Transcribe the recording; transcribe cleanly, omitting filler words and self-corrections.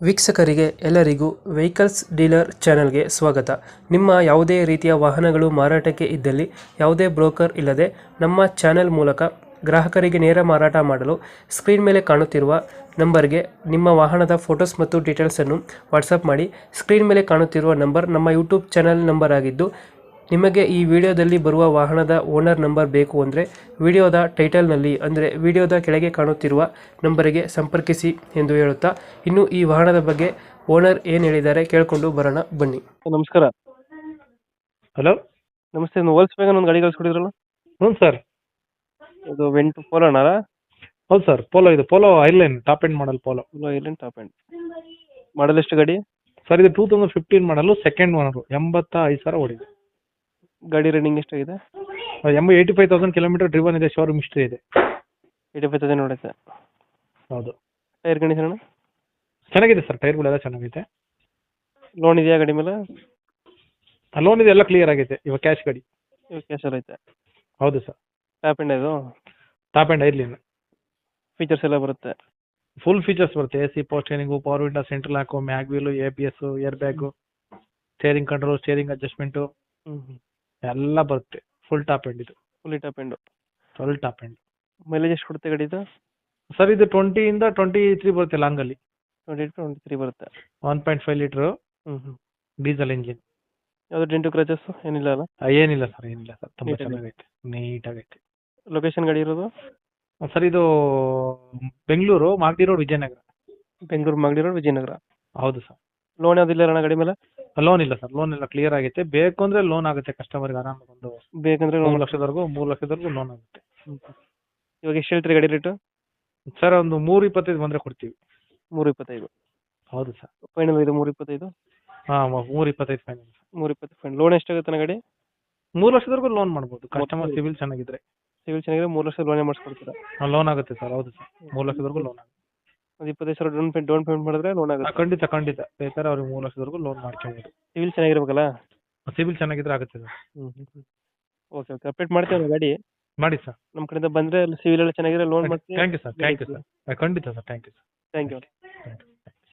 ವೀಕ್ಷಕರಿಗೆ ಎಲ್ಲರಿಗೂ vehicles dealer ಚಾನೆಲ್ಗೆ ಸ್ವಾಗತ. ನಿಮ್ಮ ಯಾವುದೇ ರೀತಿಯ ವಾಹನಗಳು ಮಾರಾಟಕ್ಕೆ ಇದ್ದಲ್ಲಿ ಯಾವುದೇ ಬ್ರೋಕರ್ ಇಲ್ಲದೆ ನಮ್ಮ ಚಾನೆಲ್ ಮೂಲಕ ಗ್ರಾಹಕರಿಗೆ ನೇರ ಮಾರಾಟ ಮಾಡಲು ಸ್ಕ್ರೀನ್ ಮೇಲೆ ಕಾಣುತ್ತಿರುವ ನಂಬರ್ಗೆ ನಿಮ್ಮ ವಾಹನದ ಫೋಟೋಸ್ ಮತ್ತು ಡೀಟೇಲ್ಸನ್ನು ವಾಟ್ಸಪ್ ಮಾಡಿ. ಸ್ಕ್ರೀನ್ ಮೇಲೆ ಕಾಣುತ್ತಿರುವ ನಂಬರ್ ನಮ್ಮ ಯೂಟ್ಯೂಬ್ ಚಾನೆಲ್ ನಂಬರ್ ಆಗಿದ್ದು, ನಿಮಗೆ ಈ ವಿಡಿಯೋದಲ್ಲಿ ಬರುವ ವಾಹನದ ಓನರ್ ನಂಬರ್ ಬೇಕು ಅಂದರೆ ವಿಡಿಯೋದ ಟೈಟಲ್ನಲ್ಲಿ ಅಂದರೆ ವಿಡಿಯೋದ ಕೆಳಗೆ ಕಾಣುತ್ತಿರುವ ನಂಬರಿಗೆ ಸಂಪರ್ಕಿಸಿ ಎಂದು ಹೇಳುತ್ತಾ, ಇನ್ನು ಈ ವಾಹನದ ಬಗ್ಗೆ ಓನರ್ ಏನು ಹೇಳಿದ್ದಾರೆ ಕೇಳಿಕೊಂಡು ಬರೋಣ ಬನ್ನಿ. ನಮಸ್ಕಾರ. ಹಲೋ, ನಮಸ್ತೆ. ವೋಲ್ಸ್ ವ್ಯಾಗನ್ ಒಂದು ಗಾಡಿ ಕಳಿಸ್ಕೊಡಿದ್ರಲ್ಲ, ಹ್ಞೂ ಸರ್. ಅದು ವೆಂಟ್ ಪೋಲೋನಾರ? ಹೌದು ಸರ್, ಪೋಲೋ. ಇದು Polo highline top end model Polo. Highline top end model. ಎಷ್ಟು ಗಾಡಿ? ಸರ್ ಇದು 2015 ಮಾಡಲು, ಸೆಕೆಂಡ್ ಓನರು. 85,000 ಓಡಿದೆ. ಗಾಡಿ ರನ್ನಿಂಗ್ ಎಷ್ಟಾಗಿದೆ? 85,000 ಕಿಲೋಮೀಟರ್ ಡ್ರಿವನ್ ಇದೆ. ಶೋರೂಮ್ ಹಿಸ್ಟ್ರಿ ಇದೆ. 85,000 ನೋಡುತ್ತೆ. ಹೌದು. ಟೈರ್ ಕಂಡೀಷನ್ ಚೆನ್ನಾಗಿದೆ ಸರ್, ಟೈರ್ಗಳೆಲ್ಲ ಚೆನ್ನಾಗಿದೆ. ಲೋನ್ ಇದೆಯಾ ಗಾಡಿ ಮೇಲೆ? ಲೋನ್ ಇದೆ, ಎಲ್ಲ ಕ್ಲಿಯರ್ ಆಗೈತೆ. ಇವಾಗ ಕ್ಯಾಶ್ ಗಾಡಿ. ಇವಾಗ ಕ್ಯಾಶಲ್ಲಿ ಐತೆ. ಹೌದು ಸರ್. ಟಾಪ್ ಎಂಡ್ ಇದು? Top end highline. ಫೀಚರ್ಸ್ ಎಲ್ಲ ಬರುತ್ತೆ? ಫುಲ್ ಫೀಚರ್ಸ್ ಬರುತ್ತೆ. AC, power steering, power window, central lock, mag wheel, ABS, airbag, steering control, steering adjustment ಎಲ್ಲ ಬರುತ್ತೆ. ಫುಲ್ ಟಾಪ್ ಎಂಡ್ ಇದು. Fully top end. Full top end. Mileage ಎಷ್ಟು ಕೊಡುತ್ತೆ ಗಾಡಿ ಇದು? ಸರ್ ಇದು 20 ಇಂದ 23 ಬರುತ್ತೆ ಲಾಂಗಲ್ಲಿ. 22-23 ಬರುತ್ತೆ. 1.5 ಲೀಟ್ರು ಡೀಸೆಲ್ ಇಂಜಿನ್. ಯಾವುದು ಡೆಂಟು ಕ್ರಚಸ್ ಏನಿಲ್ಲ ಅಲ್ಲ? ಏನಿಲ್ಲ ಸರ್, ಏನಿಲ್ಲ ಸರ್. ತುಂಬ ನೀಟಾಗಿ ಚೆನ್ನಾಗೈತೆ, ನೀಟಾಗೈತೆ. ಲೊಕೇಶನ್ ಗಾಡಿ ಇರೋದು? ಸರ್ ಇದು ಬೆಂಗಳೂರು ಮಾಗಡಿ ರೋಡ್, ವಿಜಯನಗರ. ಬೆಂಗಳೂರು ಮಾಗಡಿ ರೋಡ್, ವಿಜಯನಗರ. ಹೌದು ಸರ್. ಲೋನ್ ಯಾವುದಿಲ್ಲ ಅಣ್ಣ ಗಾಡಿ ಮೇಲೆ? ಲೋನ್ ಇಲ್ಲ ಸರ್, ಲೋನ್ ಎಲ್ಲ ಕ್ಲಿಯರ್ ಆಗೈತೆ. ಬೇಕು ಅಂದ್ರೆ ಲೋನ್ ಆಗುತ್ತೆ ಕಸ್ಟಮರ್ಗೆ ಆರಾಮಾಗಿ. ಒಂದು ಬೇಕಂದ್ರೆ 3 ಲಕ್ಷದವರೆಗೂ ಲೋನ್ ಆಗುತ್ತೆ. ಇವಾಗ ಎಷ್ಟು ಹೇಳ್ತೀರಿ ಗಾಡಿ ರೇಟು? ಸರ್ ಒಂದು 3.25 ಬಂದ್ರೆ ಕೊಡ್ತೀವಿ. 3.25? ಹೌದು ಸರ್. ಫೈನಲ್ ಇದು 3.25? ಹಾಂ, 3.25 ಫೈನಲ್. 3.25 ಫೈನಲ್. ಲೋನ್ ಎಷ್ಟಾಗುತ್ತೆ ಗಾಡಿ? 3 ಲಕ್ಷದವರೆಗೂ ಲೋನ್ ಮಾಡ್ಬೋದು, ಕಸ್ಟಮರ್ ಸಿವಿಲ್ ಚೆನ್ನಾಗಿದ್ರೆ. ಸಿವಿಲ್ ಚೆನ್ನಾಗಿದ್ರೆ 3 ಲಕ್ಷ ಲೋನೇ ಮಾಡಿಸ್ಕೊಡ್ತೀರಾ? ಲೋನ್ ಆಗುತ್ತೆ ಸರ್. ಹೌದು ಸರ್, 3 ಲಕ್ಷದವರೆಗೂ ಲೋನ್ ಆಗುತ್ತೆ. ಒಂದು 25,000 ಡೌನ್ ಪೇಮೆಂಟ್ ಮಾಡಿದ್ರೆ ಲೋನ್ ಆಗುತ್ತೆ? ಖಂಡಿತ ಬೇಕಾದ್ರೆ ಅವ್ರಿಗೆ 3 ಲಕ್ಷದವರೆಗೂ ಲೋನ್ ಮಾಡ್ಕೊಬೋದು. ಸಿವಿಲ್ ಚೆನ್ನಾಗಿರ್ಬೇಕಲ್ಲ? ಸಿವಿಲ್ ಚೆನ್ನಾಗಿದ್ರೆ ಆಗುತ್ತೆ ಸರ್. ಓಕೆ ಅಪ್ಡೇಟ್ ಮಾಡ್ತೀವಿ ಗಾಡಿ. ಮಾಡಿ ಸರ್. ನಮ್ಮ ಕಡೆಯಿಂದ ಬಂದರೆ ಸಿವಿಲ್ ಎಲ್ಲ ಚೆನ್ನಾಗಿದ್ರೆ ಲೋನ್ ಮಾಡ್ತೀವಿ. Thank you sir. ಖಂಡಿತ sir, thank you sir. Thank you.